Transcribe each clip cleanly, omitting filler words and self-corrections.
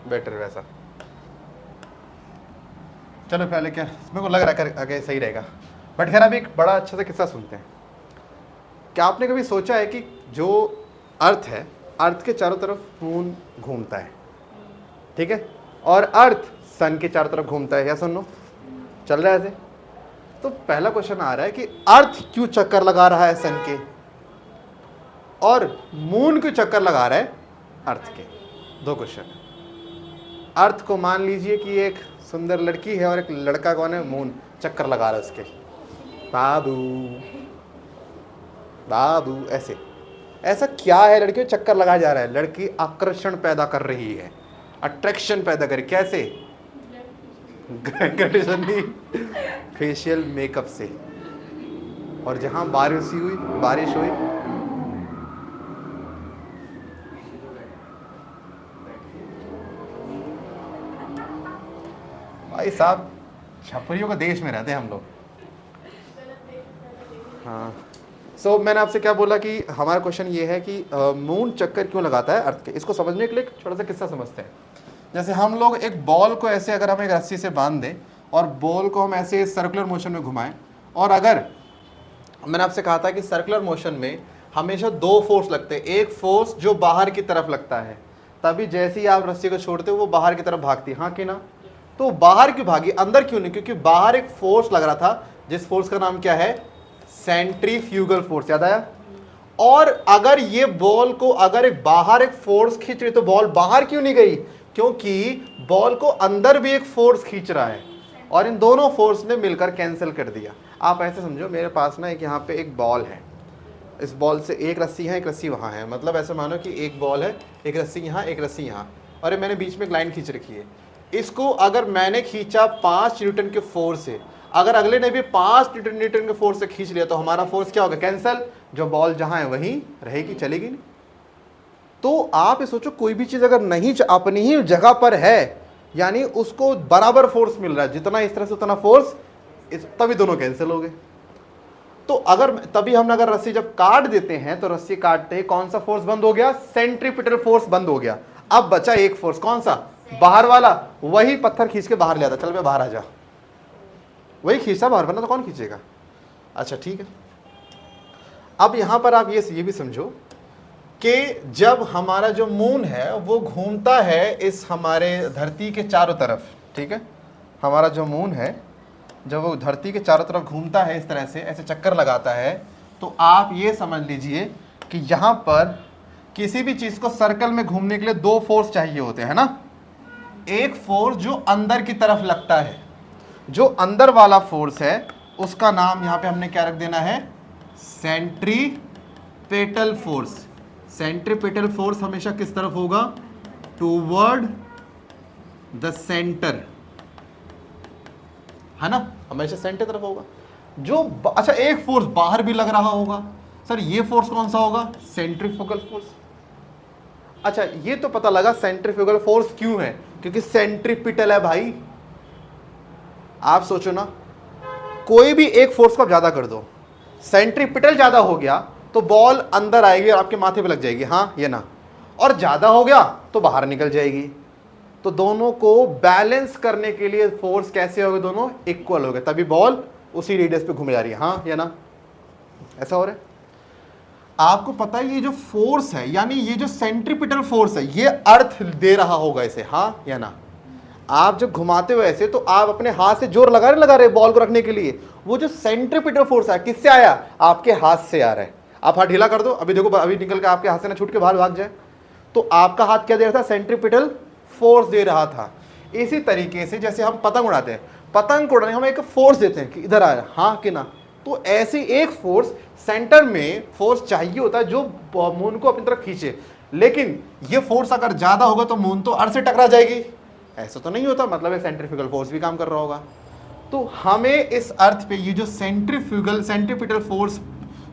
Better वैसा। चलो पहले क्या, मेरे को लग रहा है आगे सही रहेगा, बट खैर अभी एक बड़ा अच्छा सा किस्सा सुनते हैं। क्या आपने कभी सोचा है कि जो अर्थ है, अर्थ के चारों तरफ मून घूमता है, ठीक है, और अर्थ सन के चारों तरफ घूमता है, या सुनो चल रहा है ऐसे? तो पहला क्वेश्चन आ रहा है कि अर्थ क्यों चक्कर लगा रहा है सन के, और मून क्यों चक्कर लगा रहा है अर्थ के? दो क्वेश्चन है। अर्थ को मान लीजिए कि एक सुंदर लड़की है और एक लड़का कौन है, मून, चक्कर लगा रहा है उसके, बाबू बाबू ऐसे। ऐसा क्या है लड़की को चक्कर लगा जा रहा है? लड़की आकर्षण पैदा कर रही है, अट्रैक्शन पैदा करे, कैसे? कंडीशनली फेशियल मेकअप से। और जहां बारिश हुई भाई साहब, छपरियों का देश में रहते हैं हम लोग। हाँ, सो मैंने आपसे क्या बोला कि हमारा क्वेश्चन ये है कि मून चक्कर क्यों लगाता है अर्थ के। इसको समझने के लिए छोटा सा किस्सा समझते हैं। जैसे हम लोग एक बॉल को ऐसे अगर हम एक रस्सी से बांध दें और बॉल को हम ऐसे सर्कुलर मोशन में घुमाएं, और अगर मैंने आपसे कहा था कि सर्कुलर मोशन में हमेशा दो फोर्स लगते हैं, एक फोर्स जो बाहर की तरफ लगता है, तभी जैसे ही आप रस्सी को छोड़ते हो वो बाहर की तरफ भागती है, हाँ कि ना? तो बाहर क्यों भागी, अंदर क्यों नहीं? क्योंकि बाहर एक फोर्स लग रहा था जिस फोर्स का नाम क्या है, सेंट्रीफ्यूगल फोर्स, याद आया? और अगर ये बॉल को अगर एक बाहर एक फोर्स खींच रही तो बॉल बाहर क्यों नहीं गई? क्योंकि बॉल को अंदर भी एक फोर्स खींच रहा है, और इन दोनों फोर्स ने मिलकर कैंसिल कर दिया। आप ऐसे समझो, मेरे पास ना एक यहाँ पे एक बॉल है, इस बॉल से एक रस्सी है, एक रस्सी वहाँ है, मतलब ऐसे मानो कि एक बॉल है, एक रस्सी यहाँ, एक रस्सी यहाँ, और मैंने बीच में एक लाइन खींच रखी है। इसको अगर मैंने खींचा 5 न्यूटन के फोर्स से, अगर अगले ने भी 5 न्यूटन के फोर्स से खींच लिया, तो हमारा फोर्स क्या होगा, कैंसल। जो बॉल जहां है वहीं रहेगी, चलेगी नहीं। तो आप ये सोचो, कोई भी चीज अगर नहीं अपनी ही जगह पर है, यानी उसको बराबर फोर्स मिल रहा है, जितना इस तरह से उतना फोर्स, तभी दोनों कैंसिल हो गए। तो अगर तभी हम अगर रस्सी जब काट देते हैं तो रस्सी काटते ही कौन सा फोर्स बंद हो गया, सेंट्रीपिटल फोर्स बंद हो गया। अब बचा एक फोर्स, कौन सा, बाहर वाला, वही पत्थर खींच के बाहर ले आता, चल बे बाहर आ जा, वही खींचता बाहर, वरना तो कौन खींचेगा। अच्छा ठीक है, अब यहां पर आप ये भी समझो कि जब हमारा जो मून है वो घूमता है इस हमारे धरती के चारों तरफ, ठीक है, हमारा जो मून है जब वो धरती के चारों तरफ घूमता है इस तरह से, ऐसे चक्कर लगाता है, तो आप ये समझ लीजिए कि यहां पर किसी भी चीज को सर्कल में घूमने के लिए दो फोर्स चाहिए होते हैं ना। एक फोर्स जो अंदर की तरफ लगता है, जो अंदर वाला फोर्स है उसका नाम यहां पे हमने क्या रख देना है, सेंट्रीपेटल फोर्स। सेंट्रीपेटल फोर्स हमेशा किस तरफ होगा, टूवर्ड द सेंटर, है ना, हमेशा सेंटर तरफ होगा। जो अच्छा, एक फोर्स बाहर भी लग रहा होगा, सर ये फोर्स कौन सा होगा, सेंट्रीफ्यूगल फोर्स। अच्छा, ये तो पता लगा सेंट्रीफ्यूगल फोर्स क्यों है, क्योंकि सेंट्रीपिटल है भाई। आप सोचो ना, कोई भी एक फोर्स को आप ज्यादा कर दो, सेंट्रीपिटल ज्यादा हो गया तो बॉल अंदर आएगी और आपके माथे पे लग जाएगी, हाँ ये ना, और ज्यादा हो गया तो बाहर निकल जाएगी। तो दोनों को बैलेंस करने के लिए फोर्स कैसे हो गए, दोनों इक्वल हो गए, तभी बॉल उसी रेडियस पे घूमे जा रही है, हाँ या ना, ऐसा हो रहा है। आपको पता है ये जो फोर्स है, यानी ये जो सेंट्रीपिटल फोर्स है, ये अर्थ दे रहा होगा इसे, हाँ या ना। आप जब घुमाते हो ऐसे तो आप अपने हाथ से जोर लगा रहे बॉल को रखने के लिए, वो जो सेंट्रीपिटल फोर्स है किससे आया, आपके हाथ से आ रहा है। आप हाथ ढीला कर दो, अभी देखो अभी निकल के आपके हाथ से ना छूट के बाहर भाग जाए, तो आपका हाथ क्या दे रहा था, सेंट्रीपिटल फोर्स दे रहा था। इसी तरीके से जैसे हम पतंग उड़ाते हैं, पतंग उड़ाने हम एक फोर्स देते हैं कि इधर आ, हाँ कि ना, तो ऐसे एक फोर्स सेंटर में फोर्स चाहिए होता है जो मून को अपनी तरफ खींचे। लेकिन ये फोर्स अगर ज्यादा होगा तो मून तो अर्थ से टकरा जाएगी, ऐसा तो नहीं होता, मतलब एक सेंट्रीफ्यूगल फोर्स भी काम कर रहा होगा। तो हमें इस अर्थ पे ये जो सेंट्रीपिटल फोर्स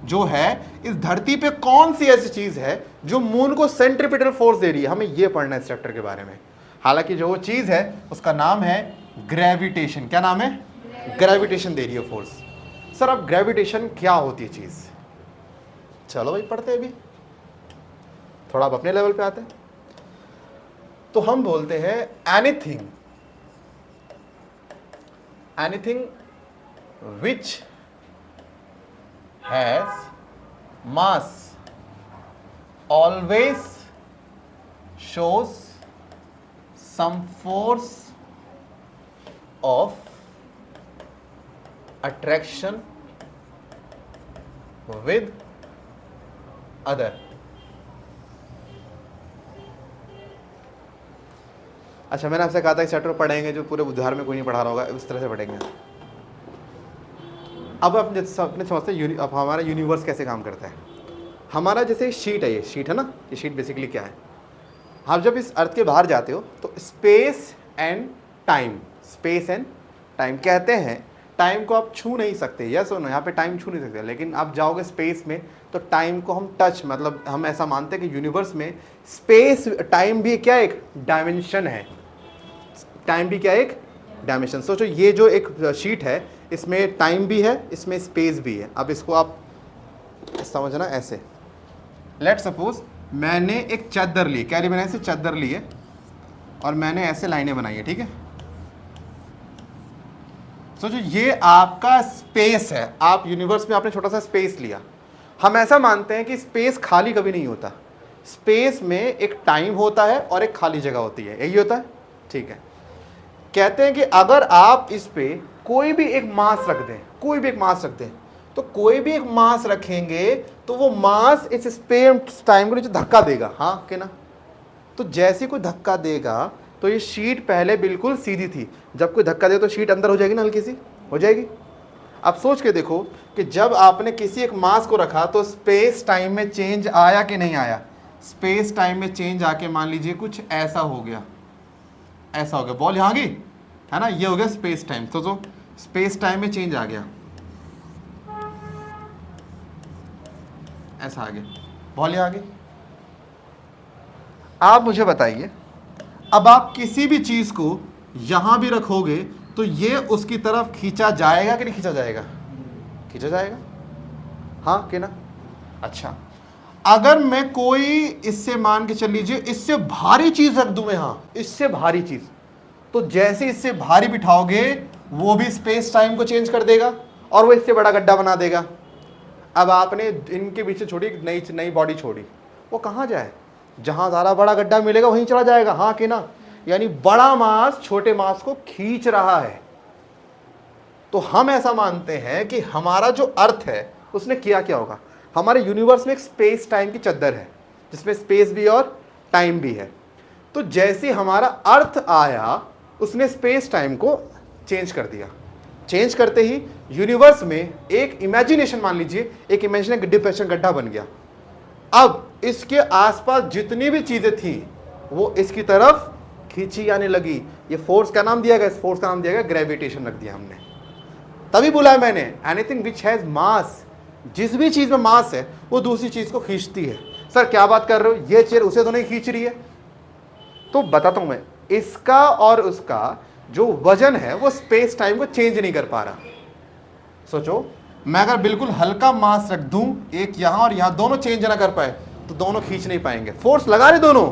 जो है, इस धरती पे कौन सी ऐसी चीज है जो मून को सेंट्रीपिटल फोर्स दे रही है, हमें ये पढ़ना है इस चैप्टर के बारे में। हालांकि जो वो चीज है उसका नाम है ग्रेविटेशन। क्या नाम है, ग्रेविटेशन दे रही है फोर्स। सर अब ग्रेविटेशन क्या होती है चीज, चलो भाई पढ़ते हैं, अभी थोड़ा आप अपने लेवल पे आते हैं। तो हम बोलते हैं anything which has mass always shows some force of attraction with other. अच्छा, मैंने आपसे कहा था इस चैप्टर पढ़ेंगे जो पूरे बुधवार में कोई नहीं पढ़ा रहा होगा, उस तरह से पढ़ेंगे। अब अपने समझते हैं अब हमारा यूनिवर्स कैसे काम करता है। हमारा जैसे शीट है, ये शीट है ना, ये शीट बेसिकली क्या है, आप जब इस अर्थ के बाहर जाते हो तो स्पेस एंड टाइम कहते हैं। टाइम को आप छू नहीं सकते, यस और नो, यहाँ पे टाइम छू नहीं सकते, लेकिन आप जाओगे स्पेस में तो टाइम को हम टच, मतलब हम ऐसा मानते हैं कि यूनिवर्स में स्पेस टाइम भी क्या एक डायमेंशन है, टाइम भी क्या एक डायमेंशन। सोचो ये जो एक शीट है इसमें टाइम भी है, इसमें स्पेस भी है। अब इसको आप समझना ऐसे, लेट सपोज मैंने एक चादर ली, क्या ली मैंने, ऐसे चादर ली है और मैंने ऐसे लाइनें बनाई है, ठीक है। सोचो ये आपका स्पेस है, आप यूनिवर्स में आपने छोटा सा स्पेस लिया। हम ऐसा मानते हैं कि स्पेस खाली कभी नहीं होता, स्पेस में एक टाइम होता है और एक खाली जगह होती है, यही होता है, ठीक है। कहते हैं कि अगर आप इस पे कोई भी एक मास रख दें, तो कोई भी एक मास रखेंगे तो वो मास इस स्पेस टाइम को नीचे धक्का देगा, हाँ कि ना। तो जैसे कोई धक्का देगा तो ये शीट पहले बिल्कुल सीधी थी, जब कोई धक्का दे तो शीट अंदर हो जाएगी ना, हल्की सी हो जाएगी। अब सोच के देखो कि जब आपने किसी एक मास को रखा तो स्पेस टाइम में चेंज आया कि नहीं आया। स्पेस टाइम में चेंज आके मान लीजिए कुछ ऐसा हो गया, बॉल यहाँ गई है ना, ये हो गया स्पेस टाइम। तो स्पेस टाइम में चेंज आ गया, ऐसा आ गया, बॉल यहाँ आ गई। आप मुझे बताइए, अब आप किसी भी चीज को यहां भी रखोगे तो ये उसकी तरफ खींचा जाएगा कि नहीं खींचा जाएगा, खींचा जाएगा, हाँ कि ना। अच्छा, अगर मैं कोई इससे मान के चल लीजिए इससे भारी चीज रख दूं मैं, हाँ इससे भारी चीज, तो जैसे इससे भारी बिठाओगे वो भी स्पेस टाइम को चेंज कर देगा और वो इससे बड़ा गड्ढा बना देगा। अब आपने इनके बीच छोड़ी नई बॉडी छोड़ी, वो कहाँ जाए, जहां ज़्यादा बड़ा गड्ढा मिलेगा वहीं चला जाएगा, हाँ कि ना। यानी बड़ा मास छोटे मास को खींच रहा है। तो हम ऐसा मानते हैं कि हमारा जो अर्थ है उसने किया क्या होगा। हमारे यूनिवर्स में एक स्पेस टाइम की चद्दर है जिसमें स्पेस भी और टाइम भी है। तो जैसे हमारा अर्थ आया उसने स्पेस टाइम को चेंज कर दिया। चेंज करते ही यूनिवर्स में एक इमेजिनेशन, मान लीजिए एक इमेजिनेशन डिप्रेशन गड्ढा बन गया। अब इसके आसपास जितनी भी चीजें थी वो इसकी तरफ खींची आने लगी। ये फोर्स का नाम दिया गया, इस फोर्स का नाम दिया गया ग्रेविटेशन रख दिया हमने। तभी बोला है मैंने एनीथिंग विच हैज मास, जिस भी चीज में मास है वो दूसरी चीज को खींचती है। सर क्या बात कर रहे हो, ये चेयर उसे तो नहीं खींच रही है। तो बताता हूं मैं, इसका और उसका जो वजन है वो स्पेस टाइम को चेंज नहीं कर पा रहा। सोचो मैं अगर बिल्कुल हल्का मास रख दूं एक यहां और यहां, दोनों चेंज ना कर पाए तो दोनों खींच नहीं पाएंगे। फोर्स लगा रहे दोनों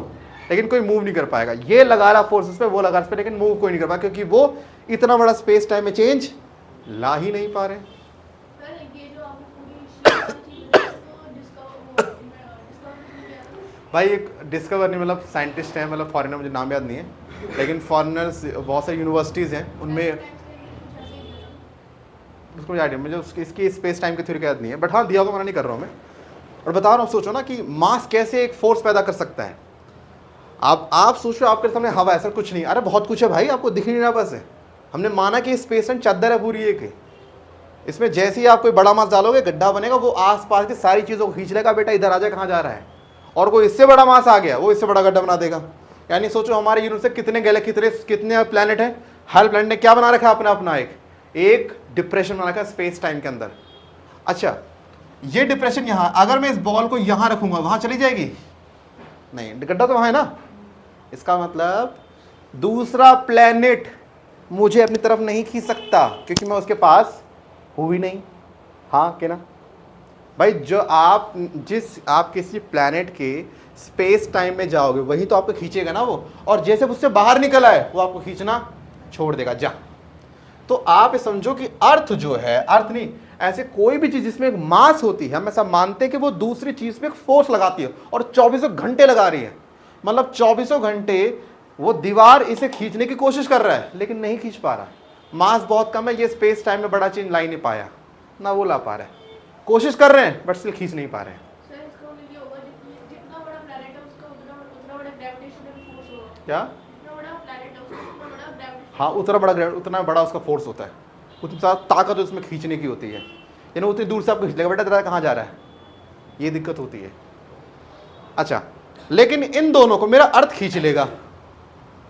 लेकिन कोई मूव नहीं कर पाएगा। ये लगा रहा फोर्स उस पर, वो लगा उस पर, लेकिन मूव कोई नहीं कर पाएगा क्योंकि वो इतना बड़ा स्पेस टाइम में चेंज ला ही नहीं पा रहे। भाई एक डिस्कवर नहीं, मतलब साइंटिस्ट है, मतलब फॉरेनर, मुझे नाम याद नहीं है, लेकिन फॉरेनर्स बहुत सारी यूनिवर्सिटीज़ हैं उनमें, उसको याद है मुझे, इसकी स्पेस टाइम की थ्योरी याद नहीं है, बट हाँ दिया होगा, मना नहीं कर रहा हूँ मैं। और बता रहा हूँ, सोचो ना कि मास कैसे एक फोर्स पैदा कर सकता है। आप सोचो आपके सामने हवा है, सर कुछ नहीं, अरे बहुत कुछ है भाई, आपको दिख नहीं रहा बस है। हमने माना कि स्पेस टाइम चादर है पूरी एक, इसमें जैसे ही आप कोई बड़ा मास डालोगे गड्ढा बनेगा, वो आसपास की सारी चीज़ों को खींच लेगा, बेटा इधर आ जाए, कहाँ जा रहा है। और कोई इससे बड़ा मास आ गया वो इससे बड़ा गड्ढा बना देगा। यानी सोचो हमारे यूनिवर्स से कितने कितने प्लैनेट हैं, हर प्लैनेट ने क्या बना रखा है अपना एक डिप्रेशन बना रखा है स्पेस टाइम के अंदर। अच्छा ये डिप्रेशन यहाँ, अगर मैं इस बॉल को यहाँ रखूंगा वहां चली जाएगी नहीं, गड्ढा तो वहां है ना। इसका मतलब दूसरा प्लैनेट मुझे अपनी तरफ नहीं खींच सकता क्योंकि मैं उसके पास हूँ ही नहीं, हाँ कि ना भाई। जो आप किसी प्लैनेट के स्पेस टाइम में जाओगे वही तो आपको खींचेगा ना वो, और जैसे उससे बाहर निकल आए वो आपको खींचना छोड़ देगा, जा। तो आप समझो कि अर्थ जो है, अर्थ नहीं, ऐसे कोई भी चीज जिसमें एक मास होती है, हम ऐसा मानते हैं कि वो दूसरी चीज पे एक फोर्स लगाती है और 24 घंटे लगा रही है, मतलब 24 घंटे वो दीवार इसे खींचने की कोशिश कर रहा है लेकिन नहीं खींच पा रहा, मास बहुत कम है, ये स्पेस टाइम में बड़ा चेंज ला ही नहीं पाया ना, वो ला पा रहा है, कोशिश कर रहे हैं बट स्टिल खींच नहीं पा रहे हैं। क्या? हाँ, उतना बड़ा उसका फोर्स होता है, उतनी ज़्यादा ताकत उसमें खींचने की होती है, यानी उतनी दूर से आपको खींच लेगा, बेटा तेरा कहाँ जा रहा है, ये दिक्कत होती है। अच्छा, लेकिन इन दोनों को मेरा अर्थ खींच लेगा।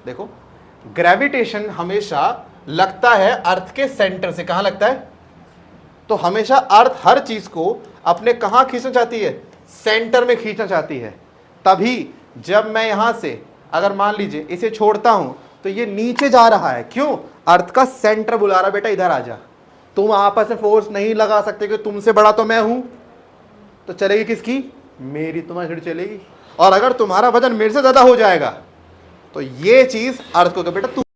देखो, ग्रेविटेशन हमेशा लगता है अर्थ के सेंटर से, कहाँ लगता है? तो हमेशा अर्थ हर चीज को अपने कहाँ खींचना चाहती है? सेंटर में खींचना चाहती है। तभी जब मैं यहां से अगर मान लीजिए इसे छोड़ता हूं तो ये नीचे जा रहा है, क्यों? अर्थ का सेंटर बुला रहा, बेटा इधर आ जा। तुम आपस में फोर्स नहीं लगा सकते कि तुमसे बड़ा तो मैं हूं, तो चलेगी किसकी? मेरी, तुम्हारी छड़ी चलेगी। और अगर तुम्हारा वजन मेरे से ज्यादा हो जाएगा तो ये चीज अर्थ को, बेटा तू